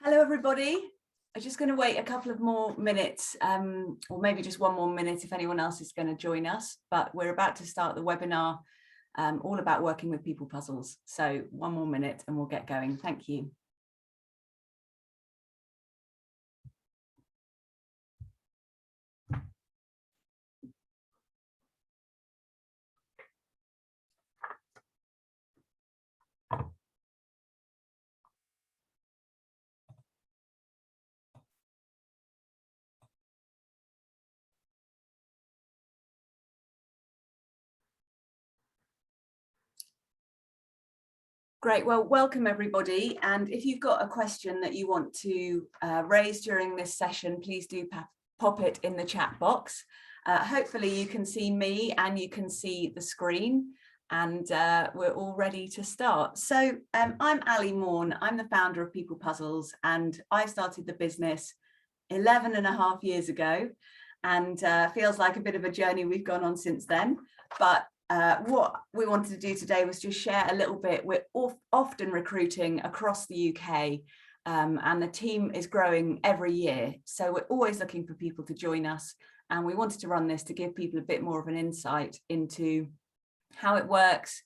Hello, everybody. I'm just going to wait a couple of more minutes, or maybe just one more minute if anyone else is going to join us. But we're about to start the webinar all about working with people puzzles. So one more minute and we'll get going. Thank you. Great, well, welcome everybody. And if you've got a question that you want to raise during this session, please do pop it in the chat box. Hopefully you can see me and you can see the screen, and we're all ready to start. So I'm Ali Morn, I'm the founder of People Puzzles, and I started the business 11.5 years ago, and feels like a bit of a journey we've gone on since then. But what we wanted to do today was just share a little bit. We're often recruiting across the UK, and the team is growing every year. So we're always looking for people to join us. And we wanted to run this to give people a bit more of an insight into how it works,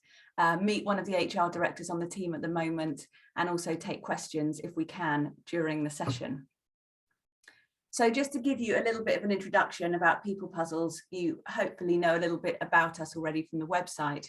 meet one of the HR directors on the team at the moment, and also take questions if we can during the session. So just to give you a little bit of an introduction about People Puzzles, you hopefully know a little bit about us already from the website,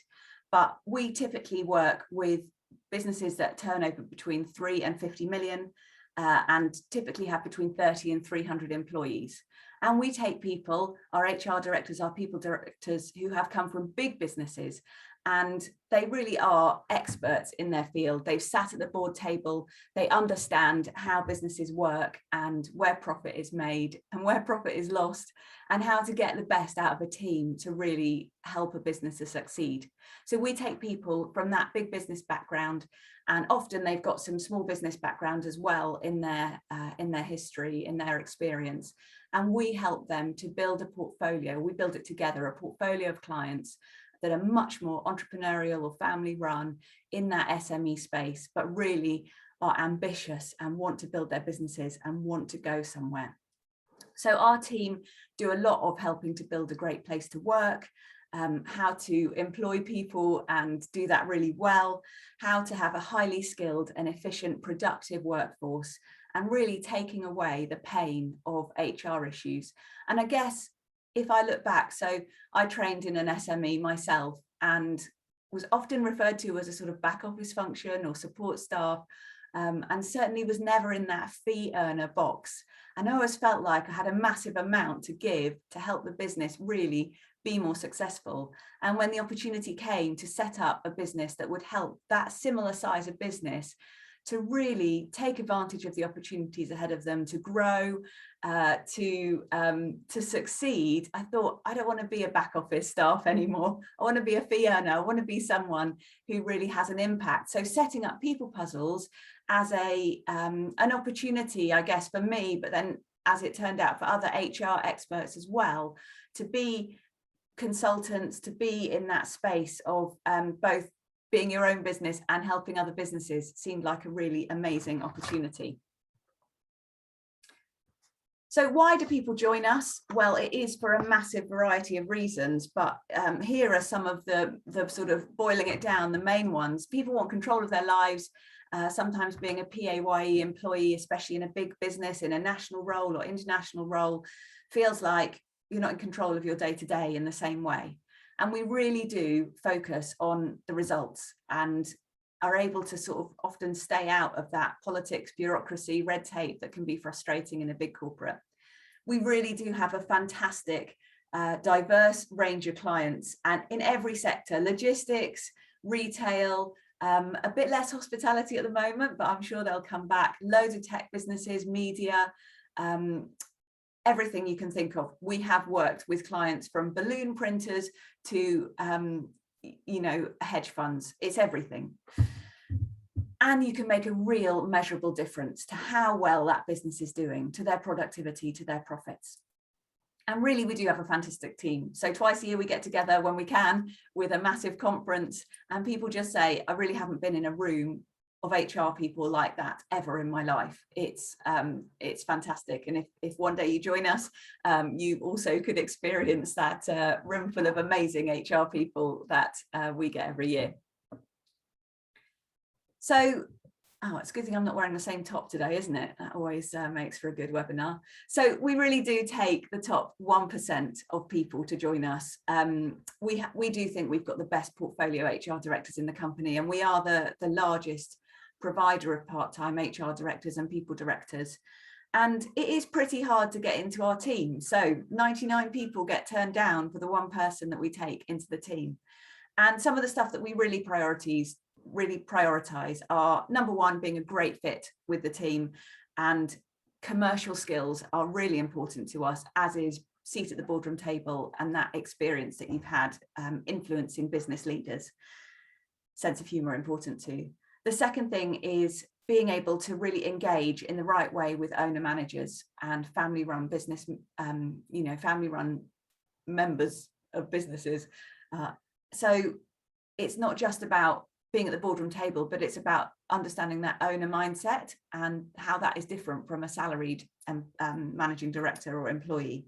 but we typically work with businesses that turn over between 3 and 50 million and typically have between 30 and 300 employees. And we take people, our HR directors, our people directors who have come from big businesses, and they really are experts in their field. They've sat at the board table, they understand how businesses work and where profit is made and where profit is lost, and how to get the best out of a team to really help a business to succeed. So we take people from that big business background, and often they've got some small business background as well in their history, in their experience. And we help them to build a portfolio. We build it together, a portfolio of clients that are much more entrepreneurial or family run in that SME space, but really are ambitious and want to build their businesses and want to go somewhere. So our team do a lot of helping to build a great place to work, how to employ people and do that really well, how to have a highly skilled and efficient, productive workforce, and really taking away the pain of HR issues. And I guess if I look back, so I trained in an SME myself and was often referred to as a sort of back office function or support staff, and certainly was never in that fee earner box. And I always felt like I had a massive amount to give to help the business really be more successful. And when the opportunity came to set up a business that would help that similar size of business to really take advantage of the opportunities ahead of them, to grow, to succeed, I thought, I don't want to be a back office staff anymore. I want to be a fee earner. I want to be someone who really has an impact. So setting up People Puzzles as an opportunity, I guess, for me, but then as it turned out for other HR experts as well, to be consultants, to be in that space of both being your own business and helping other businesses, seemed like a really amazing opportunity. So why do people join us? Well, it is for a massive variety of reasons, but here are some of the sort of boiling it down, the main ones. People want control of their lives. Sometimes being a PAYE employee, especially in a big business, in a national role or international role, feels like you're not in control of your day-to-day in the same way. And we really do focus on the results and are able to sort of often stay out of that politics, bureaucracy, red tape that can be frustrating in a big corporate. We really do have a fantastic, diverse range of clients, and in every sector: logistics, retail, a bit less hospitality at the moment, but I'm sure they'll come back, loads of tech businesses, media, everything you can think of. We have worked with clients from balloon printers to, you know, hedge funds. It's everything. And you can make a real measurable difference to how well that business is doing, to their productivity, to their profits. And really, we do have a fantastic team. So twice a year we get together when we can with a massive conference, and people just say, I really haven't been in a room of HR people like that ever in my life. It's fantastic, and if one day you join us, you also could experience that room full of amazing HR people that we get every year. So, oh, it's a good thing I'm not wearing the same top today, isn't it? That always makes for a good webinar. So we really do take the top 1% of people to join us. We do think we've got the best portfolio HR directors in the company, and we are the largest provider of part-time HR directors and people directors. And it is pretty hard to get into our team. So 99 people get turned down for the one person that we take into the team. And some of the stuff that we really prioritize are, number one, being a great fit with the team, and commercial skills are really important to us, as is seat at the boardroom table and that experience that you've had influencing business leaders. Sense of humor important too. The second thing is being able to really engage in the right way with owner managers and family-run business, family-run members of businesses. So it's not just about being at the boardroom table, but it's about understanding that owner mindset and how that is different from a salaried managing director or employee.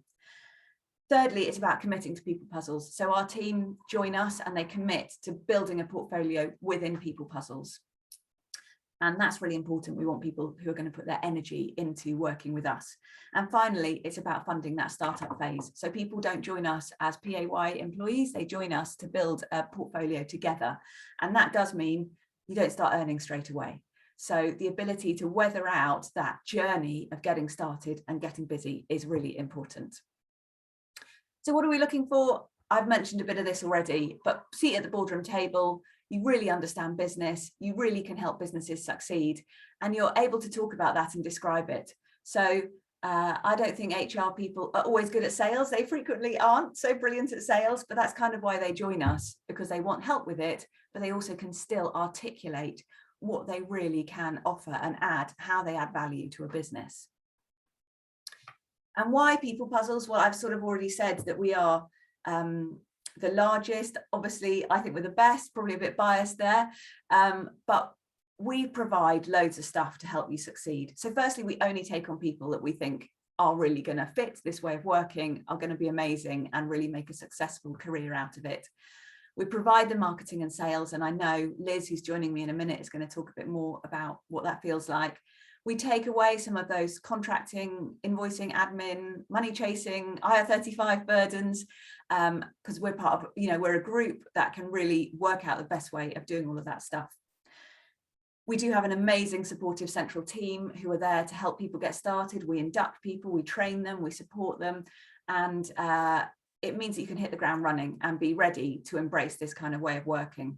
Thirdly, it's about committing to People Puzzles. So our team join us and they commit to building a portfolio within People Puzzles. And that's really important. We want people who are going to put their energy into working with us. And finally, it's about funding that startup phase. So people don't join us as PAY employees, they join us to build a portfolio together. And that does mean you don't start earning straight away. So the ability to weather out that journey of getting started and getting busy is really important. So what are we looking for? I've mentioned a bit of this already, but seat at the boardroom table, you really understand business, you really can help businesses succeed, and you're able to talk about that and describe it. So I don't think HR people are always good at sales. They frequently aren't so brilliant at sales, but that's kind of why they join us, because they want help with it, but they also can still articulate what they really can offer and add, how they add value to a business. And why People Puzzles? Well, I've sort of already said that we are the largest. Obviously, I think we're the best, probably a bit biased there, but we provide loads of stuff to help you succeed. So firstly, we only take on people that we think are really going to fit this way of working, are going to be amazing and really make a successful career out of it. We provide the marketing and sales, and I know Liz, who's joining me in a minute, is going to talk a bit more about what that feels like. We take away some of those contracting, invoicing, admin, money chasing, IR35 burdens, because we're part of, we're a group that can really work out the best way of doing all of that stuff. We do have an amazing supportive central team who are there to help people get started. We induct people, we train them, we support them, and it means that you can hit the ground running and be ready to embrace this kind of way of working.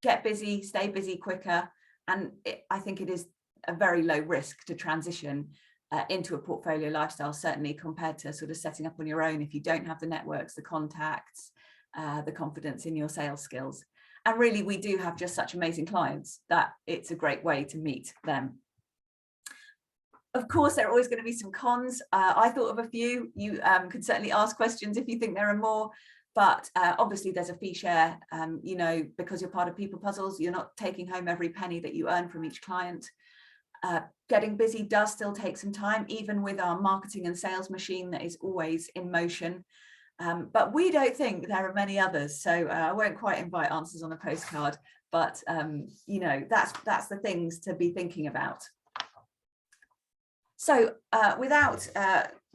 Get busy, stay busy quicker, and I think it is a very low risk to transition into a portfolio lifestyle, certainly compared to sort of setting up on your own if you don't have the networks, the contacts, the confidence in your sales skills. And really, we do have just such amazing clients that it's a great way to meet them. Of course, there are always going to be some cons. I thought of a few. You could certainly ask questions if you think there are more. But obviously, there's a fee share, because you're part of People Puzzles, you're not taking home every penny that you earn from each client. Getting busy does still take some time, even with our marketing and sales machine that is always in motion. But we don't think there are many others. So I won't quite invite answers on a postcard, but that's the things to be thinking about. So without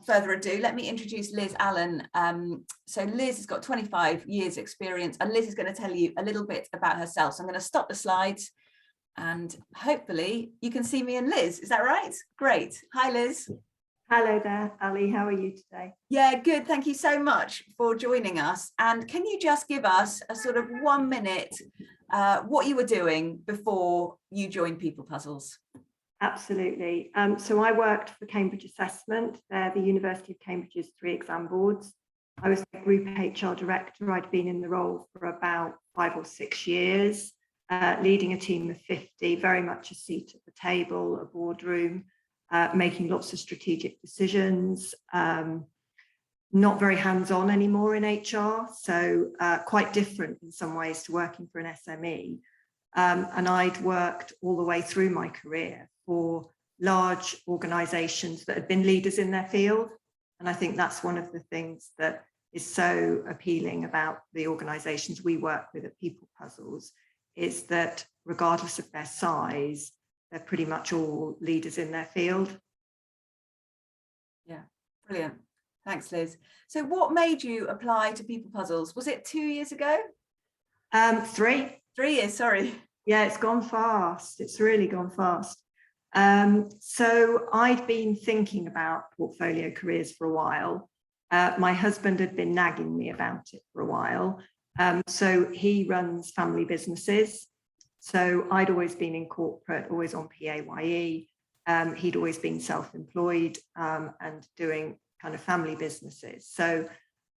further ado, let me introduce Liz Allen. So Liz has got 25 years experience, and Liz is going to tell you a little bit about herself. So I'm going to stop the slides and hopefully you can see me and Liz. Is that right? Great. Hi, Liz. Hello there, Ali. How are you today? Yeah, good. Thank you so much for joining us. And can you just give us a sort of 1 minute, what you were doing before you joined People Puzzles? Absolutely. So I worked for Cambridge Assessment. They're the University of Cambridge's 3 exam boards. I was the group HR director. I'd been in the role for about 5 or 6 years, leading a team of 50, very much a seat at the table, a boardroom, making lots of strategic decisions, not very hands-on anymore in HR, so quite different in some ways to working for an SME. And I'd worked all the way through my career for large organisations that had been leaders in their field. And I think that's one of the things that is so appealing about the organisations we work with at People Puzzles, is that regardless of their size, they're pretty much all leaders in their field. Yeah, brilliant. Thanks, Liz. So what made you apply to People Puzzles? Was it 2 years ago? 3. 3 years, sorry. Yeah, it's gone fast. It's really gone fast. So I'd been thinking about portfolio careers for a while. My husband had been nagging me about it for a while. So he runs family businesses. So I'd always been in corporate, always on PAYE. He'd always been self-employed and doing kind of family businesses. So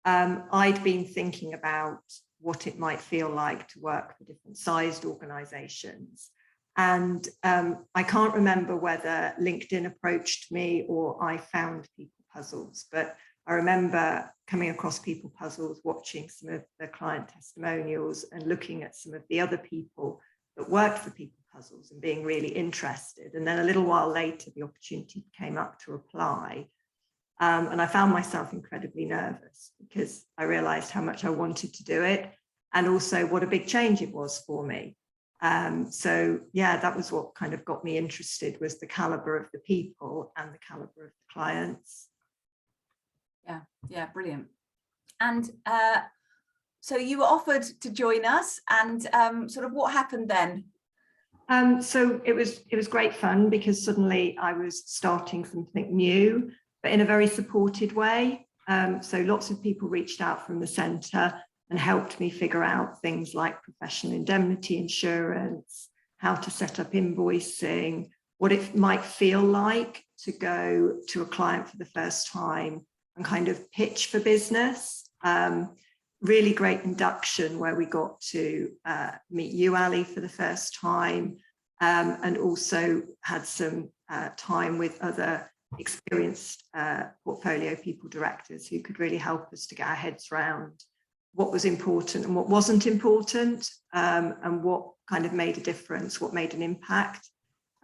I'd been thinking about what it might feel like to work for different sized organizations. And I can't remember whether LinkedIn approached me or I found People Puzzles, but I remember coming across People Puzzles, watching some of the client testimonials and looking at some of the other people that worked for People Puzzles and being really interested. And then a little while later, the opportunity came up to apply. And I found myself incredibly nervous because I realized how much I wanted to do it and also what a big change it was for me. So yeah, that was what kind of got me interested, was the caliber of the people and the caliber of the clients. Yeah, brilliant. And so you were offered to join us, and sort of what happened then? So it was great fun because suddenly I was starting something new, but in a very supported way. So lots of people reached out from the centre and helped me figure out things like professional indemnity insurance, how to set up invoicing, what it might feel like to go to a client for the first time and kind of pitch for business. Really great induction where we got to meet you, Ali, for the first time, and also had some time with other experienced portfolio people directors who could really help us to get our heads around what was important and what wasn't important, and what kind of made a difference, what made an impact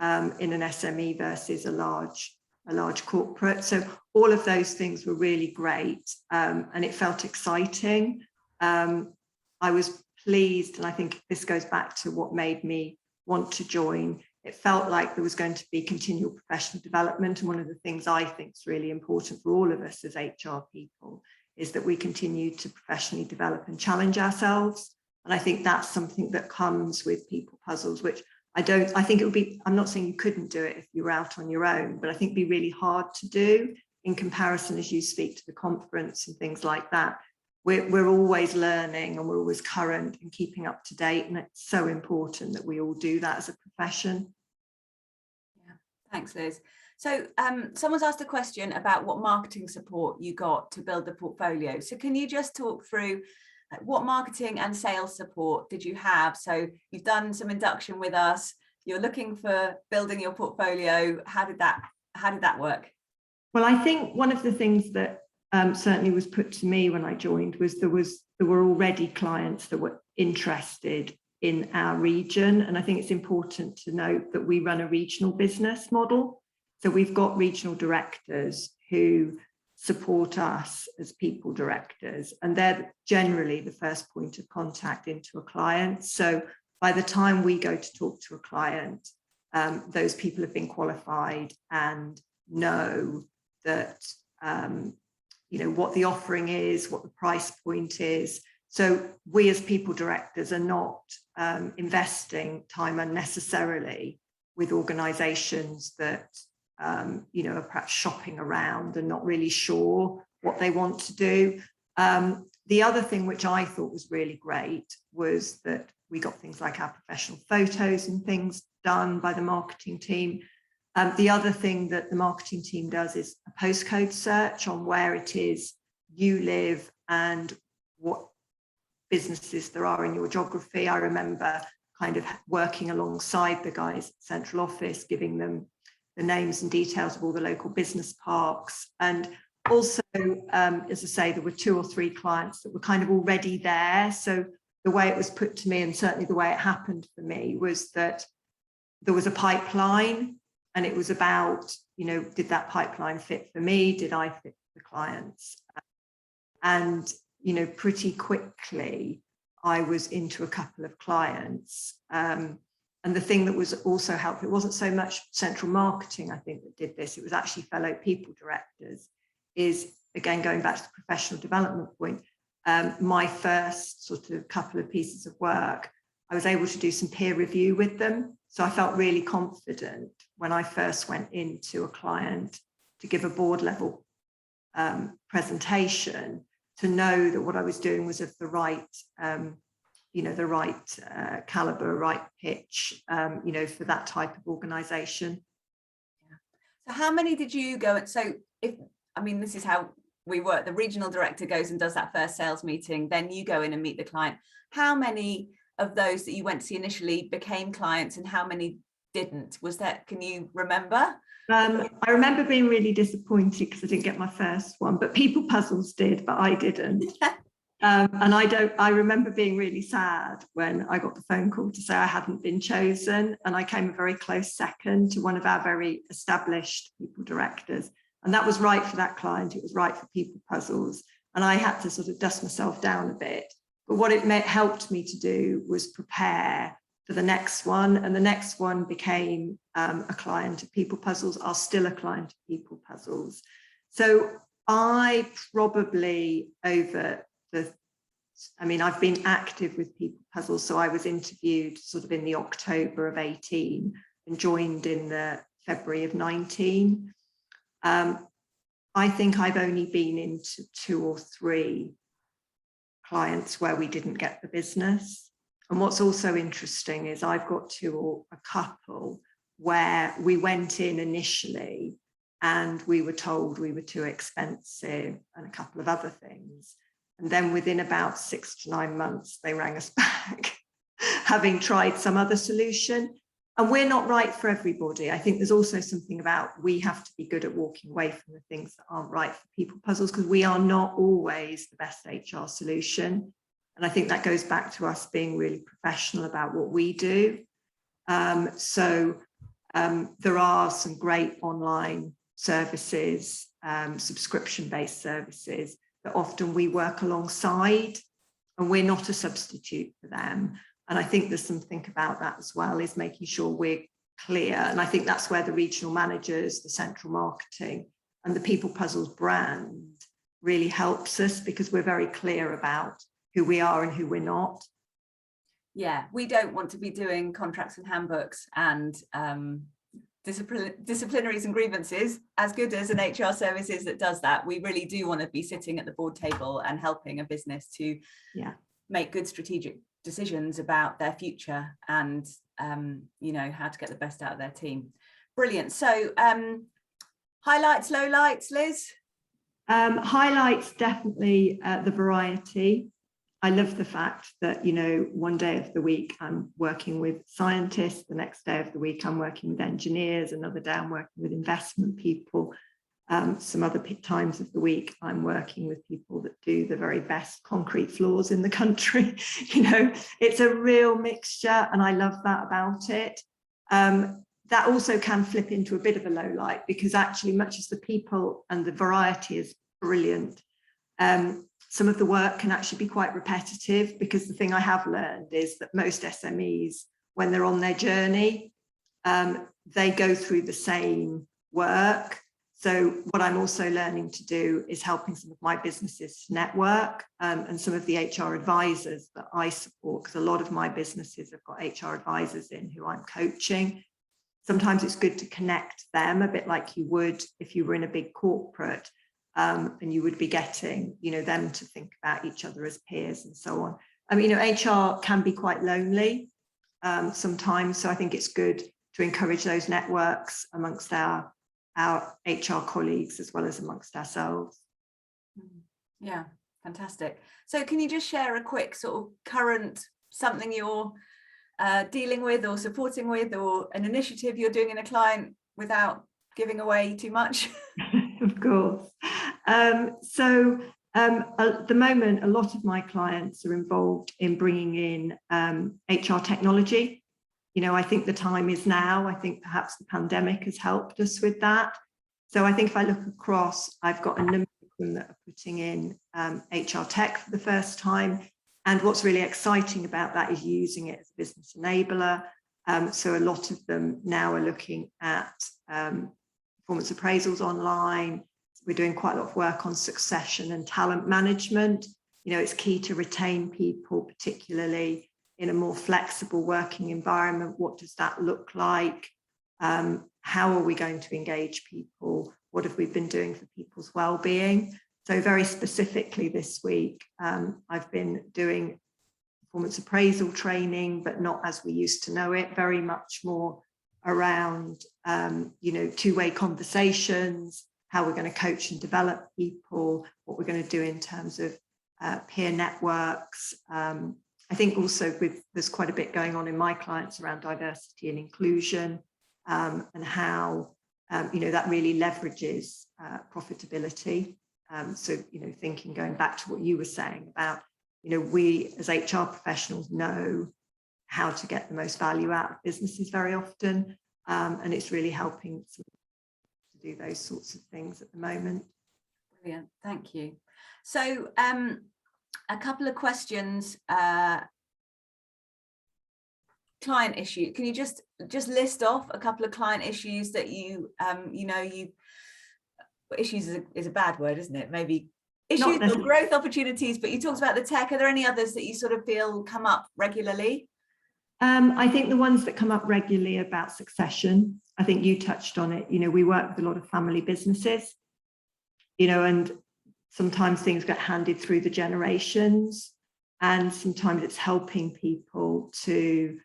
in an SME versus a large corporate. So all of those things were really great, and it felt exciting. I was pleased, and I think this goes back to what made me want to join. It felt like there was going to be continual professional development, and one of the things I think is really important for all of us as HR people is that we continue to professionally develop and challenge ourselves. And I think that's something that comes with People Puzzles, which I think it would be, I'm not saying you couldn't do it if you were out on your own, but I think it'd be really hard to do in comparison as you speak to the conference and things like that. We're always learning and we're always current and keeping up to date. And it's so important that we all do that as a profession. Yeah, thanks, Liz. So someone's asked a question about what marketing support you got to build the portfolio. So can you just talk through what marketing and sales support did you have? So you've done some induction with us, you're looking for building your portfolio. How did that work? Well, I think one of the things that certainly was put to me when I joined was there were already clients that were interested in our region. And I think it's important to note that we run a regional business model. So we've got regional directors who support us as people directors, and they're generally the first point of contact into a client. So by the time we go to talk to a client, those people have been qualified and know that what the offering is, what the price point is. So we as people directors are not investing time unnecessarily with organisations that are perhaps shopping around and not really sure what they want to do. The other thing which I thought was really great was that we got things like our professional photos and things done by the marketing team. The other thing that the marketing team does is a postcode search on where it is you live and what businesses there are in your geography. I remember kind of working alongside the guys at central office, giving them the names and details of all the local business parks. And also, as I say, there were 2 or 3 clients that were kind of already there. So the way it was put to me, and certainly the way it happened for me, was that there was a pipeline, and it was about, you know, did that pipeline fit for me? Did I fit for the clients? And, you know, pretty quickly, I was into a couple of clients. And the thing that was also helpful, it wasn't so much central marketing, I think, that did this. It was actually fellow people directors. Is, again, going back to the professional development point, my first sort of couple of pieces of work, I was able to do some peer review with them. So I felt really confident when I first went into a client to give a board level presentation, to know that what I was doing was of the right, you know, the right caliber, right pitch, you know, for that type of organisation. Yeah. So how many did you go at? So if, I mean, this is how we work. The regional director goes and does that first sales meeting, then you go in and meet the client. How many of those that you went to see initially became clients, and how many didn't? Was that, can you remember? I remember being really disappointed because I didn't get my first one, but People Puzzles did, but I didn't. And I remember being really sad when I got the phone call to say I hadn't been chosen, and I came a very close second to one of our very established people directors. And that was right for that client. It was right for People Puzzles. And I had to sort of dust myself down a bit. But what it helped me to do was prepare for the next one. And the next one became a client of People Puzzles. Are still a client of People Puzzles. So I probably over the, I mean, I've been active with People Puzzles. So I was interviewed sort of in the October of 18 and joined in the February of 19. I think I've only been into 2 or 3 clients where we didn't get the business. And what's also interesting is I've got 2 or a couple where we went in initially and we were told we were too expensive and a couple of other things. And then within about 6 to 9 months, they rang us back, having tried some other solution. And we're not right for everybody. I think there's also something about, we have to be good at walking away from the things that aren't right for People Puzzles, because we are not always the best HR solution. And I think that goes back to us being really professional about what we do. There are some great online services, subscription-based services that often we work alongside, and we're not a substitute for them. And I think there's something about that as well, is making sure we're clear. And I think that's where the regional managers, the central marketing, and the People Puzzles brand really helps us, because we're very clear about who we are and who we're not. Yeah, we don't want to be doing contracts and handbooks and disciplinaries and grievances, as good as an HR services that does that. We really do want to be sitting at the board table and helping a business to make good strategic decisions about their future and you know, how to get the best out of their team. Brilliant. So highlights, lowlights, Liz? Highlights, definitely the variety. I love the fact that, you know, one day of the week I'm working with scientists, the next day of the week I'm working with engineers, another day I'm working with investment people. Some other times of the week I'm working with people that do the very best concrete floors in the country. You know, it's a real mixture, and I love that about it. That also can flip into a bit of a low light, because actually, much as the people and the variety is brilliant, some of the work can actually be quite repetitive, because the thing I have learned is that most SMEs, when they're on their journey, they go through the same work. So what I'm also learning to do is helping some of my businesses to network, and some of the HR advisors that I support, because a lot of my businesses have got HR advisors in who I'm coaching. Sometimes it's good to connect them, a bit like you would if you were in a big corporate, and you would be getting, you know, them to think about each other as peers and so on. I mean, you know, HR can be quite lonely sometimes, so I think it's good to encourage those networks amongst our HR colleagues as well as amongst ourselves. Yeah, fantastic. So can you just share a quick sort of current, something you're dealing with or supporting with, or an initiative you're doing in a client without giving away too much? Of course. So At the moment, a lot of my clients are involved in bringing in HR technology. You know, I think the time is now. I think perhaps the pandemic has helped us with that. So I think if I look across, I've got a number of them that are putting in HR tech for the first time. And what's really exciting about that is using it as a business enabler. So a lot of them now are looking at performance appraisals online. We're doing quite a lot of work on succession and talent management. You know, it's key to retain people, particularly in a more flexible working environment. What does that look like? How are we going to engage people? What have we been doing for people's well-being? So very specifically this week, I've been doing performance appraisal training, but not as we used to know it, very much more around, you know, two-way conversations, how we're going to coach and develop people, what we're going to do in terms of peer networks. I think also there's quite a bit going on in my clients around diversity and inclusion, and how, you know, that really leverages profitability. So, you know, thinking, going back to what you were saying about, you know, we as HR professionals know how to get the most value out of businesses very often, and it's really helping to do those sorts of things at the moment. Brilliant, thank you. So a couple of questions. Client issue. Can you just list off a couple of client issues that you issues is a bad word, isn't it? Maybe issues or growth opportunities, but you talked about the tech. Are there any others that you sort of feel come up regularly? I think the ones that come up regularly are about succession. I think you touched on it. You know, we work with a lot of family businesses, you know, and sometimes things get handed through the generations, and sometimes it's helping people to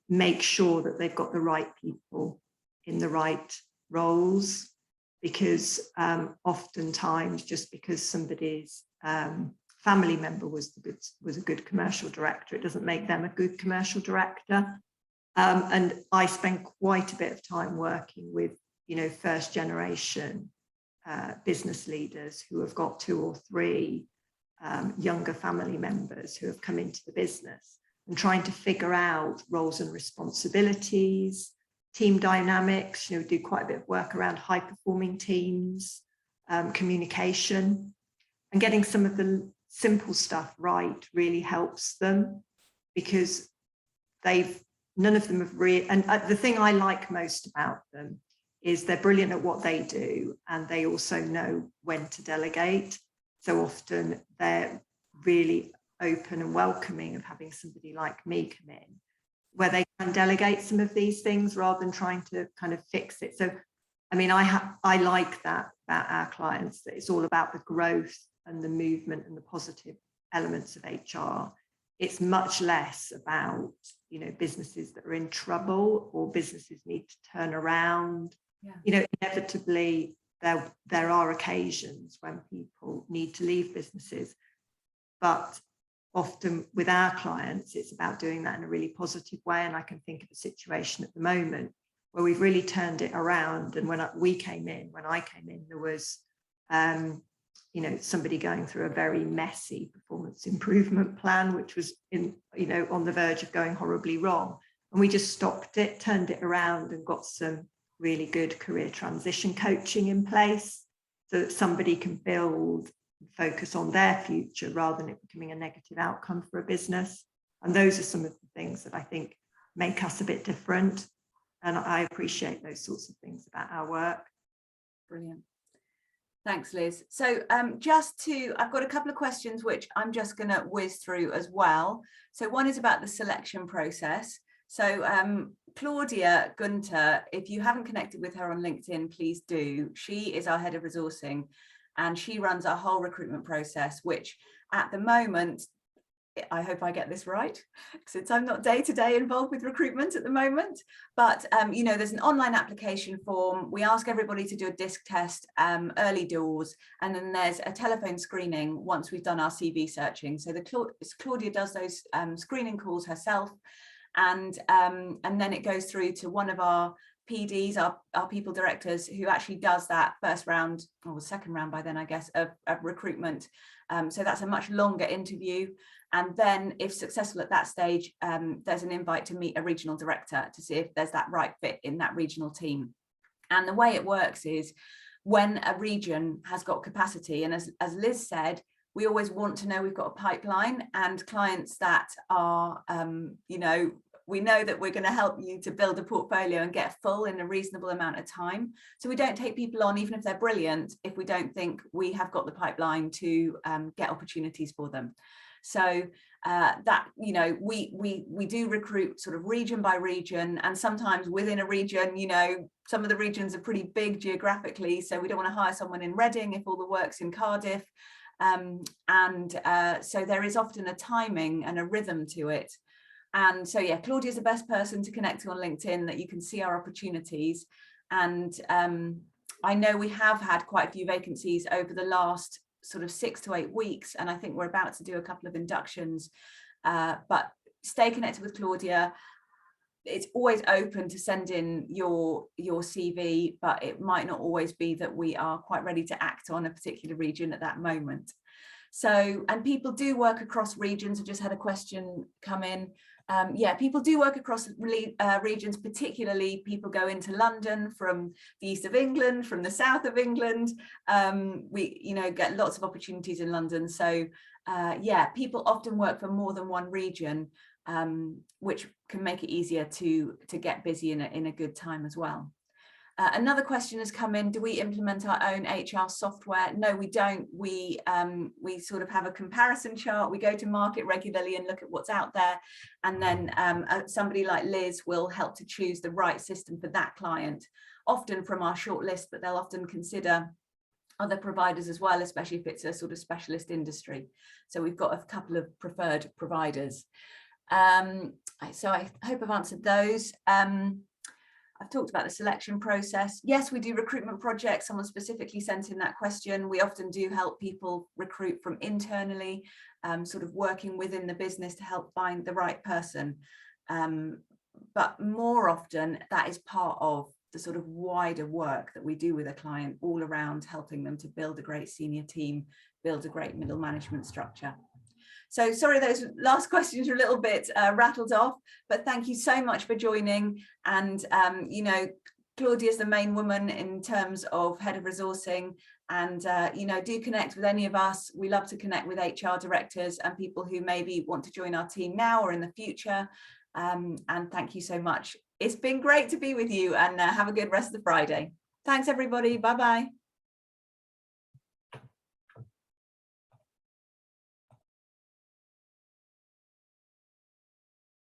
make sure that they've got the right people in the right roles, because oftentimes just because somebody's family member was a good commercial director, it doesn't make them a good commercial director. And I spend quite a bit of time working with, you know, first generation business leaders who have got 2 or 3 younger family members who have come into the business, and trying to figure out roles and responsibilities, team dynamics. You know, we do quite a bit of work around high performing teams, communication, and getting some of the simple stuff right really helps them, because none of them have really, and the thing I like most about them is they're brilliant at what they do, and they also know when to delegate. So often they're really open and welcoming of having somebody like me come in, where they can delegate some of these things rather than trying to kind of fix it. So, I mean, I like that about our clients, that it's all about the growth and the movement and the positive elements of HR. It's much less about, you know, businesses that are in trouble or businesses need to turn around. Yeah. You know, inevitably there are occasions when people need to leave businesses, but often with our clients, it's about doing that in a really positive way. And I can think of a situation at the moment where we've really turned it around. And when I came in, there was, you know, somebody going through a very messy performance improvement plan, which was on the verge of going horribly wrong. And we just stopped it, turned it around, and got some really good career transition coaching in place so that somebody can build, focus on their future rather than it becoming a negative outcome for a business. And those are some of the things that I think make us a bit different. And I appreciate those sorts of things about our work. Brilliant. Thanks, Liz. So I've got a couple of questions which I'm just going to whiz through as well. So one is about the selection process. So Claudia Gunter, if you haven't connected with her on LinkedIn, please do. She is our head of resourcing, and she runs our whole recruitment process, which at the moment, I hope I get this right, since I'm not day-to-day involved with recruitment at the moment, but you know, there's an online application form. We ask everybody to do a disc test early doors, and then there's a telephone screening once we've done our CV searching. So Claudia does those screening calls herself, and then it goes through to one of our PDs, our people directors, who actually does that first round, or second round by then, I guess, of recruitment. So that's a much longer interview. And then if successful at that stage, there's an invite to meet a regional director to see if there's that right fit in that regional team. And the way it works is when a region has got capacity, and as Liz said, we always want to know we've got a pipeline, and clients that are, you know, we know that we're going to help you to build a portfolio and get full in a reasonable amount of time. So we don't take people on, even if they're brilliant, if we don't think we have got the pipeline to get opportunities for them. So that, you know, we do recruit sort of region by region, and sometimes within a region, you know, some of the regions are pretty big geographically, so we don't want to hire someone in Reading if all the work's in Cardiff. So there is often a timing and a rhythm to it. And so, yeah, Claudia is the best person to connect to on LinkedIn, that you can see our opportunities. And I know we have had quite a few vacancies over the last sort of 6 to 8 weeks, and I think we're about to do a couple of inductions, but stay connected with Claudia. It's always open to send in your CV, but it might not always be that we are quite ready to act on a particular region at that moment. So, and people do work across regions. I just had a question come in. Yeah, people do work across regions, particularly people go into London from the east of England, from the south of England. We, you know, get lots of opportunities in London. So yeah, people often work for more than one region, which can make it easier to get busy in a good time as well. Another question has come in: do we implement our own HR software? No, we don't. We sort of have a comparison chart. We go to market regularly and look at what's out there, and then somebody like Liz will help to choose the right system for that client, often from our shortlist, but they'll often consider other providers as well, especially if it's a sort of specialist industry. So we've got a couple of preferred providers. So I hope I've answered those. I've talked about the selection process. Yes, we do recruitment projects. Someone specifically sent in that question. We often do help people recruit from internally, sort of working within the business to help find the right person. But more often, that is part of the sort of wider work that we do with a client, all around helping them to build a great senior team, build a great middle management structure. So sorry, those last questions are a little bit rattled off, but thank you so much for joining. And, you know, Claudia is the main woman in terms of head of resourcing, and, you know, do connect with any of us. We love to connect with HR directors and people who maybe want to join our team now or in the future. And thank you so much. It's been great to be with you, and have a good rest of the Friday. Thanks, everybody. Bye-bye.